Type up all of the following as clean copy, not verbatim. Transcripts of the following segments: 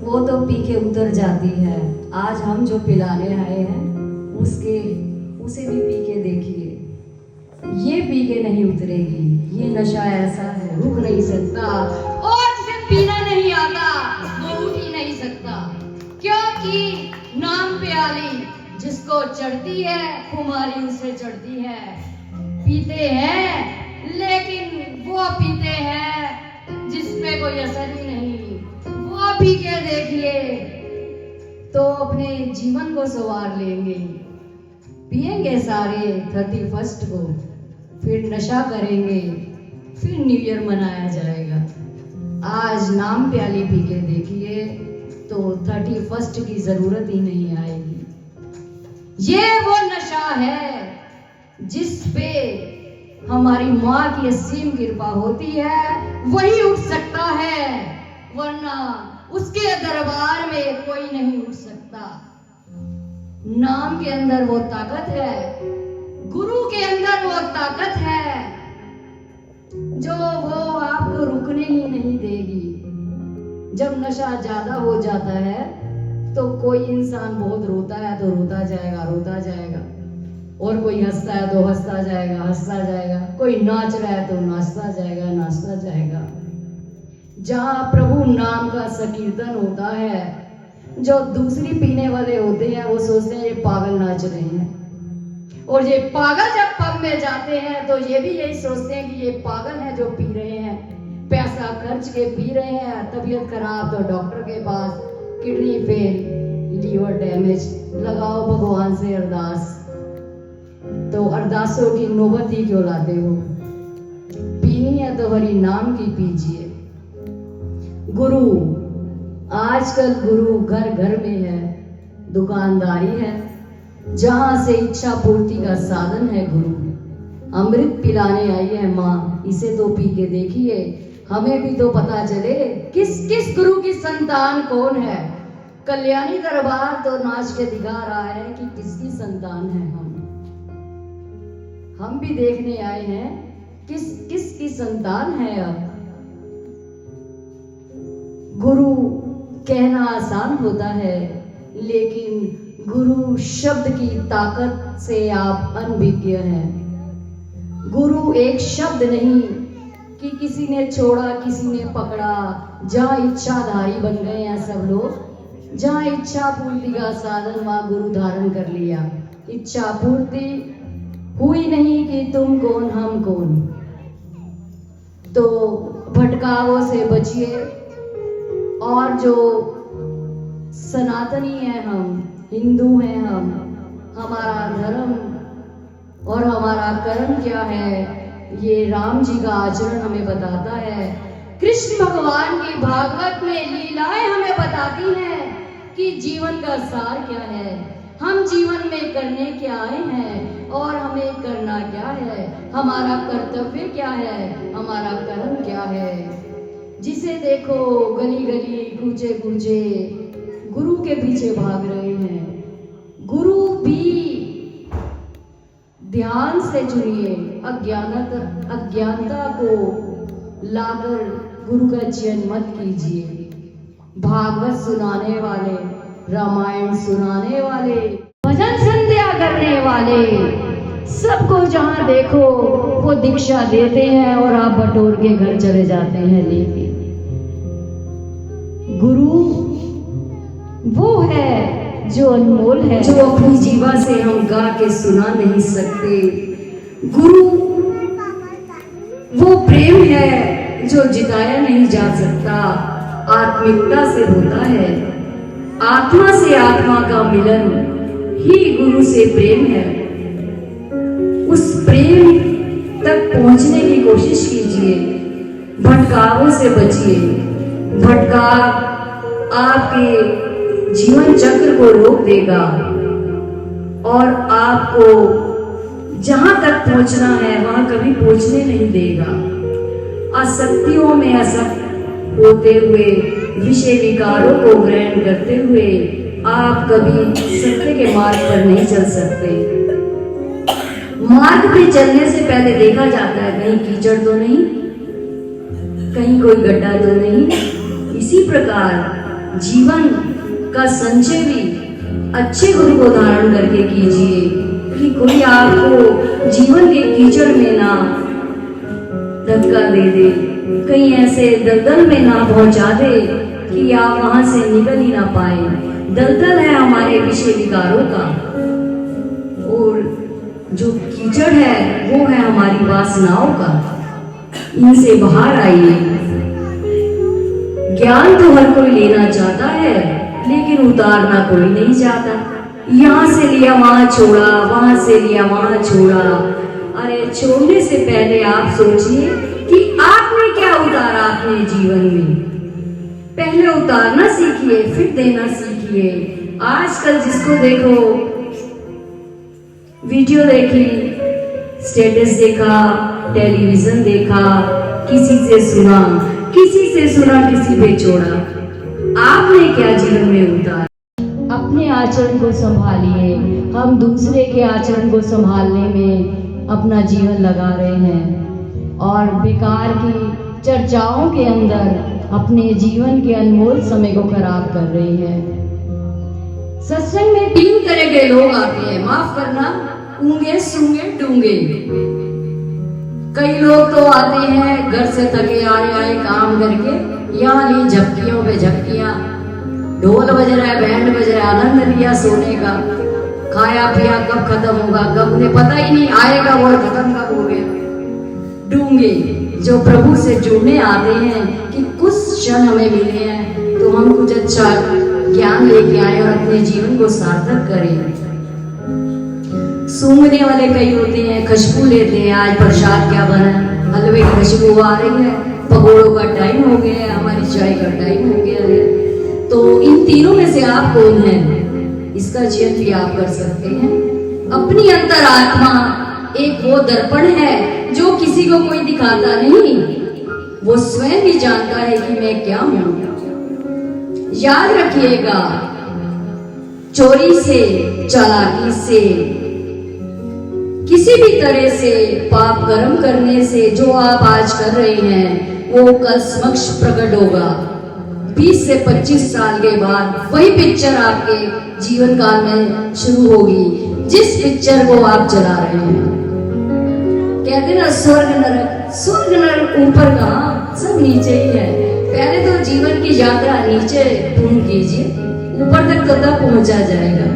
वो तो पी के उतर जाती है। आज हम जो पिलाने आए हैं उसे भी पी के देखिए। ये पी के नहीं उतरेगी। ये नशा ऐसा है, रुक नहीं सकता, और जिसे पीना नहीं आता वो उठ ही नहीं सकता। क्योंकि नाम प्याली जिसको चढ़ती है, खुमारी उसे चढ़ती है। पीते हैं लेकिन वो पीते हैं जिस पे कोई असर ही नहीं। वो पी के देखिए तो अपने जीवन को संवार लेंगे। पिएंगे सारे 31 को, फिर नशा करेंगे, फिर न्यू ईयर मनाया जाएगा। आज नाम प्याली पी के देखिए तो 31 की जरूरत ही नहीं आएगी। ये वो नशा है जिस पे हमारी माँ की असीम कृपा होती है, वही उठ सकता है, वरना उसके दरबार में कोई नहीं उठ सकता। नाम के अंदर वो ताकत है, गुरु के अंदर वो ताकत है जो वो आपको रुकने ही नहीं देगी। जब नशा ज्यादा हो जाता है तो कोई इंसान बहुत रोता है तो रोता जाएगा, और कोई हंसता है तो हंसता जाएगा, कोई नाच रहा है तो नाचता जाएगा। जहाँ प्रभु नाम का संकीर्तन होता है, जो दूसरी पीने वाले होते हैं वो सोचते हैं ये पागल नाच रहे हैं, और ये पागल जब पब में जाते हैं तो ये भी यही सोचते हैं कि ये पागल है जो पी रहे हैं, पैसा खर्च के पी रहे हैं। तबीयत खराब तो डॉक्टर के पास, किडनी फेल, लीवर डैमेज, लगाओ भगवान से अरदास। तो अरदासों की नौबत ही क्यों लाते हो? पीनी है तो हरि नाम की पीजिए। गुरु, आजकल गुरु घर घर में है, दुकानदारी है, जहां से इच्छा पूर्ति का साधन है गुरु। अमृत पिलाने आई है माँ, इसे तो पी के देखिए, हमें भी तो पता चले किस किस गुरु की संतान कौन है। कल्याणी दरबार तो नाच के दिखा रहा है कि किसकी संतान है हम भी देखने आए हैं किस किस की संतान है। अब गुरु कहना आसान होता है, लेकिन गुरु शब्द की ताकत से आप अनभिज्ञ हैं। गुरु एक शब्द नहीं कि किसी ने छोड़ा किसी ने पकड़ा। जहाँ इच्छाधारी बन गए हैं सब लोग, जहाँ इच्छा पूर्ति का साधन वहाँ गुरु धारण कर लिया। इच्छा पूर्ति हुई नहीं कि तुम कौन हम कौन। तो भटकावों से बचिए, और जो सनातनी है, हम हिंदू हैं, हमारा धर्म और हमारा कर्म क्या है ये राम जी का आचरण हमें बताता है। कृष्ण भगवान की भागवत में लीलाएं हमें बताती हैं कि जीवन का सार क्या है, हम जीवन में करने क्या आए हैं और हमें करना क्या है, हमारा कर्तव्य क्या है, हमारा कर्म क्या है। जिसे देखो गली गली कूचे कूचे गुरु के पीछे भाग रहे हैं। गुरु भी ध्यान से चुनिए, अज्ञानता को लाकर गुरु का चयन मत कीजिए। भागवत सुनाने वाले, रामायण सुनाने वाले, भजन संध्या करने वाले, सबको जहां देखो वो दीक्षा देते हैं और आप बटोर के घर चले जाते हैं लेके। गुरु वो है जो अनमोल है, जो अपनी जीवा से हम गा के सुना नहीं सकते। गुरु वो प्रेम है जो जिताया नहीं जा सकता, आत्मिकता से होता है। आत्मा से आत्मा का मिलन ही गुरु से प्रेम है। उस प्रेम तक पहुंचने की कोशिश कीजिए, भटकावों से बचिए। भटकाव आपके जीवन चक्र को रोक देगा और आपको जहां तक पहुंचना है वहां कभी पहुंचने नहीं देगा। आसक्तियों में आसक्त होते हुए, विषय विकारों को ग्रहण करते हुए आप कभी सत्य के मार्ग पर नहीं चल सकते। मार्ग पे चलने से पहले देखा जाता है कहीं कीचड़ तो नहीं, कहीं कोई गड्ढा तो नहीं। इसी प्रकार जीवन का संचय भी अच्छे गुरु को धारण करके कीजिए कि कोई आपको जीवन के कीचड़ में ना धक्का दे दे, कहीं ऐसे दलदल में ना पहुंचा दे कि आप वहां से निकल ही ना पाए। दलदल है हमारे विषय विकारों का और जो कीचड़ है वो है हमारी वासनाओं का। इनसे बाहर आइए। ज्ञान तो हर कोई लेना चाहता है लेकिन उतारना कोई नहीं चाहता। यहाँ से लिया वहां छोड़ा, वहां से लिया वहां छोड़ा। अरे छोड़ने से पहले आप सोचिए कि आपने क्या उतारा अपने जीवन में। पहले उतारना सीखिए फिर देना सीखिए। आजकल जिसको देखो वीडियो देखी, स्टेटस देखा, टेलीविजन देखा, किसी से सुना किसी पे छोड़ा। आपने क्या जीवन में उतारा? अपने आचरण को संभालिए। हम दूसरे के आचरण को संभालने में अपना जीवन लगा रहे हैं और बेकार की चर्चाओं के अंदर अपने जीवन के अनमोल समय को खराब कर रहे हैं। सत्संग में 3 तरह के लोग आते हैं, माफ करना, ऊंगे सूंगे डूंगे। कई लोग तो आते हैं घर से थके आए काम करके, यहाँ ली झपकियों पे झपकियां, ढोल बज रहा है, बैंड बज रहा है, आनंद लिया सोने का, खाया पिया कब खत्म होगा, कब उन्हें पता ही नहीं आएगा और खत्म कब हो गया। डूंगे जो प्रभु से जुड़ने आते हैं कि कुछ क्षण हमें मिले हैं तो हम कुछ अच्छा ज्ञान लेके आए और अपने जीवन को सार्थक करें। सूंघने वाले कई होते हैं, खुशबू लेते हैं, आज प्रसाद क्या बना, हलवे की खुशबू आ रही है, पकौड़ों का टाइम हो गया है, हमारी चाय का टाइम हो गया है। तो इन तीनों में से आप कौन हैं? इसका चयन भी आप कर सकते हैं। अपनी अंतरात्मा एक वो दर्पण है जो किसी को कोई दिखाता नहीं, वो स्वयं ही जानता है कि मैं क्या हूं। याद रखिएगा, चोरी से, चालाकी से, किसी भी तरह से पाप कर्म करने से जो आप आज कर रहे हैं वो कल समक्ष प्रकट होगा। 20 से 25 साल के बाद वही पिक्चर आपके जीवन काल में शुरू होगी जिस पिक्चर को आप चला रहे हैं। कहते ना स्वर्ग नरक ऊपर कहाँ, सब नीचे ही है। पहले तो जीवन की यात्रा नीचे पूर्ण कीजिए, ऊपर तक तो तब पहुंचा जाएगा।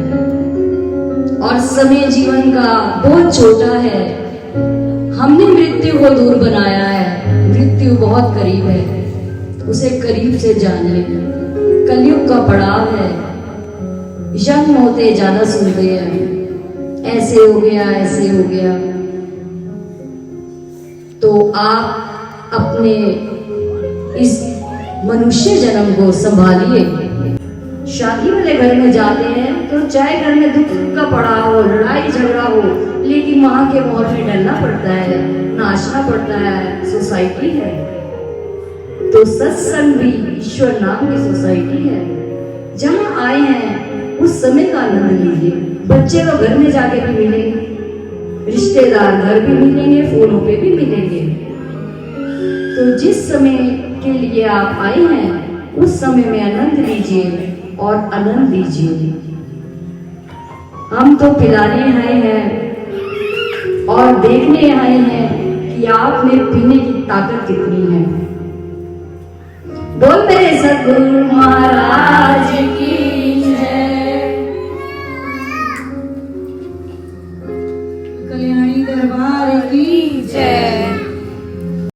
और समय जीवन का बहुत छोटा है, हमने मृत्यु को दूर बनाया है। मृत्यु बहुत करीब है, उसे करीब से जान ले। कलयुग का पड़ाव है, जन्म होते ज्यादा सुनते हैं, ऐसे हो गया ऐसे हो गया। तो आप अपने इस मनुष्य जन्म को संभालिए। शादी वाले घर में जाते हैं तो चाहे घर में दुख का पड़ा हो, लड़ाई झगड़ा हो, लेकिन वहां के माहौल में डरना पड़ता है, नाचना पड़ता है, सोसाइटी है। तो सत्संग भी ईश्वर नाम की सोसाइटी है। जहां आए हैं उस समय का आनंद लीजिए। बच्चे तो घर में जाके भी मिलेंगे, रिश्तेदार घर भी मिलेंगे, फोनों पे भी मिलेंगे। तो जिस समय के लिए आप आए हैं उस समय में आनंद लीजिए और आनंद दीजिए। हम तो पिलाने आए हैं और देखने आए हैं कि आप में पीने की ताकत कितनी है। बोल मेरे सद्गुरु महाराज की जय, कल्याणी दरबार की जय।